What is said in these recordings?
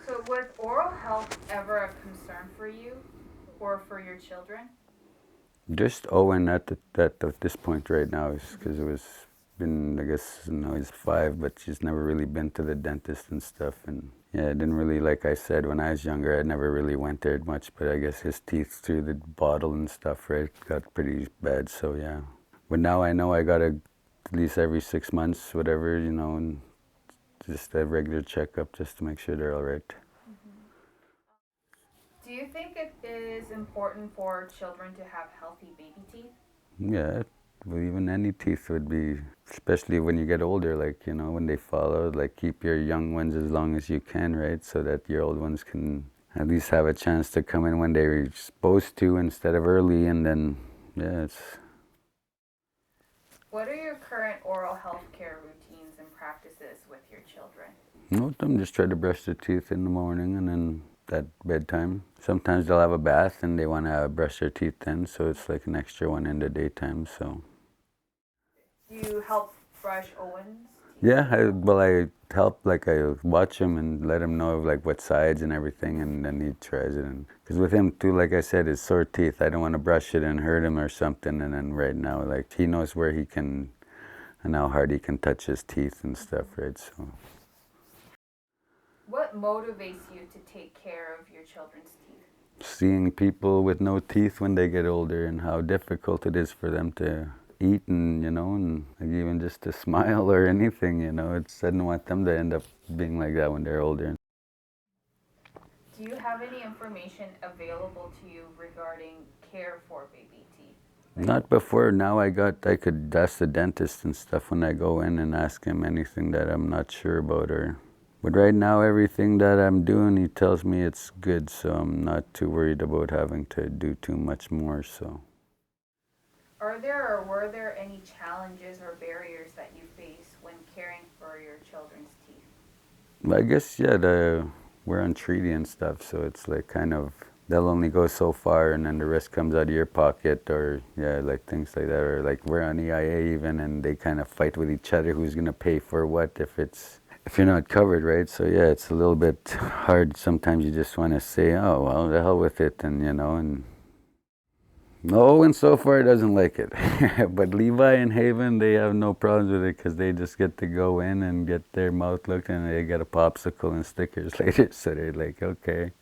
So was oral health ever a concern for you or for your children? Just Owen at this point right now is because it was been, I guess, he's 5, but she's never really been to the dentist and stuff. And yeah, I didn't really, like I said, when I was younger, I never really went there much, but I guess his teeth through the bottle and stuff, right, got pretty bad. So yeah. But now I know I gotta at least every 6 months, whatever, and just a regular checkup just to make sure they're all right. Do you think it is important for children to have healthy baby teeth? Yeah, well, even any teeth would be, especially when you get older, like, when they fall out, like keep your young ones as long as you can, right? So that your old ones can at least have a chance to come in when they're supposed to instead of early. And then, yeah, it's What are your current oral health care routines and practices with your children? most of them just try to brush their teeth in the morning and then at bedtime. Sometimes they'll have a bath and they want to brush their teeth then, so it's like an extra one in the daytime, so. Do you help brush Owen's teeth Yeah, as well? I help, like I watch him and let him know like what sides and everything, and then he tries it. And because with him too, like I said, his sore teeth, I don't want to brush it and hurt him or something. And then right now, like he knows where he can and how hard he can touch his teeth and stuff, right? So What motivates you to take care of your children's teeth? seeing people with no teeth when they get older and how difficult it is for them to eat and and like even just to smile or anything, it's I don't want them to end up being like that when they're older. Do you have any information available to you regarding care for baby teeth? Not before. Now I could ask the dentist and stuff when I go in and ask him anything that I'm not sure about but right now everything that I'm doing, he tells me it's good, so I'm not too worried about having to do too much more, so. Are there or were there any challenges or barriers that you face when caring for your children's teeth? I guess, yeah, we're on treaty and stuff, so it's like kind of, they'll only go so far and then the rest comes out of your pocket, or yeah, like things like that, or like we're on EIA even, and they kind of fight with each other who's going to pay for what if you're not covered, right? So yeah, it's a little bit hard. Sometimes you just want to say, oh, well, the hell with it, and no, and so far doesn't like it. But Levi and Haven, they have no problems with it because they just get to go in and get their mouth looked and they get a popsicle and stickers later. So they're like, okay.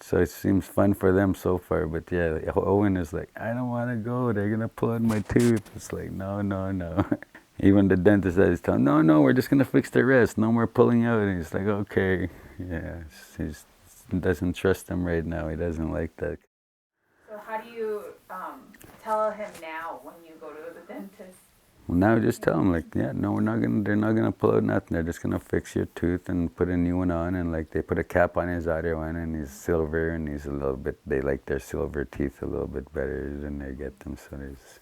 So it seems fun for them so far. But yeah, Owen is like, I don't want to go. They're going to pull out my tooth. It's like, no, no, no. Even the dentist is telling, no, no, we're just going to fix the rest. No more pulling out. And he's like, okay. Yeah, he doesn't trust them right now. He doesn't like that. So, how do you tell him now when you go to the dentist? Well, now just tell them, like, yeah, no, they're not gonna pull out nothing. They're just gonna fix your tooth and put a new one on. And like, they put a cap on his other one and he's silver and he's a little bit, they like their silver teeth a little bit better than they get them. So there's,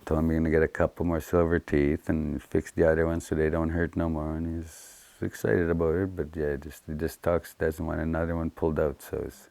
told him you're gonna get a couple more silver teeth and fix the other ones so they don't hurt no more. And he's excited about it, but yeah, he just talks, doesn't want another one pulled out. So it's,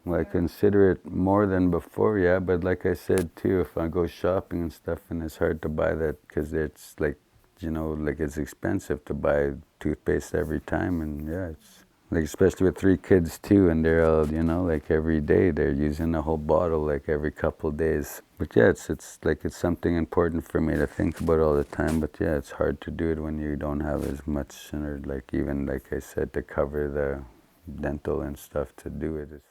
well, I consider it more than before, yeah. But like I said too, if I go shopping and stuff, and it's hard to buy that because it's like, like it's expensive to buy toothpaste every time, and yeah, it's like especially with 3 kids too, and they're all, like every day they're using a whole bottle like every couple days. But yeah, it's like it's something important for me to think about all the time. But yeah, it's hard to do it when you don't have as much, or like even like I said, to cover the dental and stuff to do it.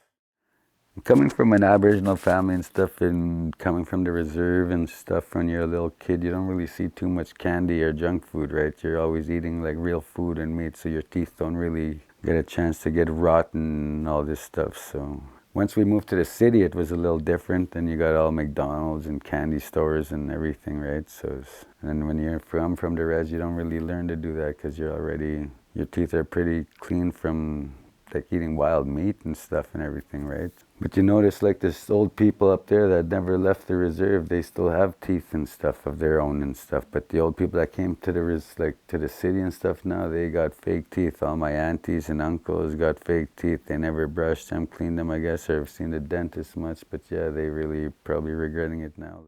Coming from an Aboriginal family and stuff, and coming from the reserve and stuff, when you're a little kid, you don't really see too much candy or junk food, right? You're always eating like real food and meat, so your teeth don't really get a chance to get rotten and all this stuff. So once we moved to the city, it was a little different, and you got all McDonald's and candy stores and everything, right? And when you're from the res, you don't really learn to do that because your teeth are pretty clean from like eating wild meat and stuff and everything, right? But you notice like this old people up there that never left the reserve, they still have teeth and stuff of their own and stuff. But the old people that came to to the city and stuff now, they got fake teeth. All my aunties and uncles got fake teeth. They never brushed them, cleaned them, I guess, or have seen the dentist much. But yeah, they really probably regretting it now.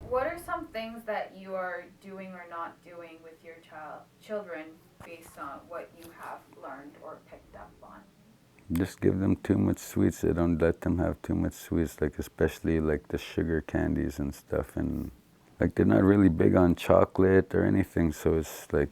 What are some things things that you are doing or not doing with your children based on what you have learned or picked up on? Just give them too much sweets. They don't let them have too much sweets, like especially like the sugar candies and stuff. And like they're not really big on chocolate or anything, so it's like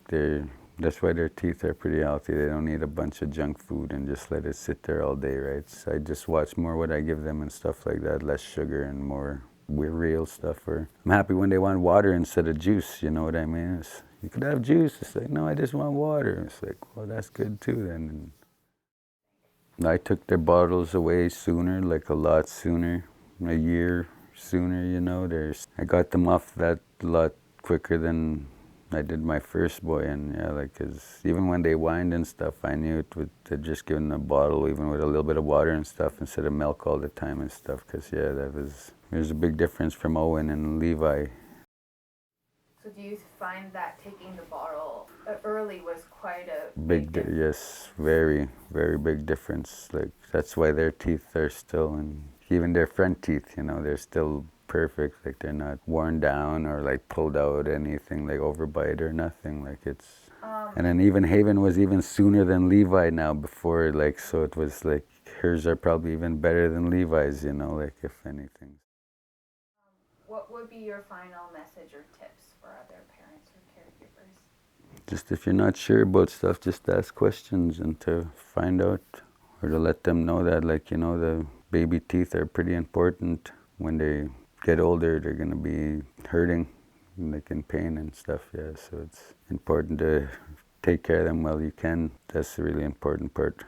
that's why their teeth are pretty healthy. They don't eat a bunch of junk food and just let it sit there all day, right? So I just watch more what I give them and stuff like that, less sugar and more real stuff. Or I'm happy when they want water instead of juice, you know what I mean? You could have juice. It's like, no, I just want water. It's like, well, that's good too then. And I took their bottles away sooner, like a lot sooner, a year sooner, you know. I got them off that a lot quicker than I did my first boy. And yeah, like, 'cause even when they whined and stuff, I knew it would just give them a bottle, even with a little bit of water and stuff, instead of milk all the time and stuff. 'Cause yeah, there's a big difference from Owen and Levi. So do you find that taking the bottle early was quite a Big, yes, very, very big difference. Like, that's why their teeth are still, and even their front teeth, you know, they're still perfect. Like, they're not worn down or like pulled out, anything like overbite or nothing. Like, it's, and then even Haven was even sooner than Levi now before, like, so it was like, hers are probably even better than Levi's, you know, like, if anything. What would be your final message or tips for other parents or caregivers? Just if you're not sure about stuff, just ask questions and to find out, or to let them know that, like, you know, the baby teeth are pretty important. When they get older, they're going to be hurting and like in pain and stuff, yeah. So it's important to take care of them while you can. That's the really important part.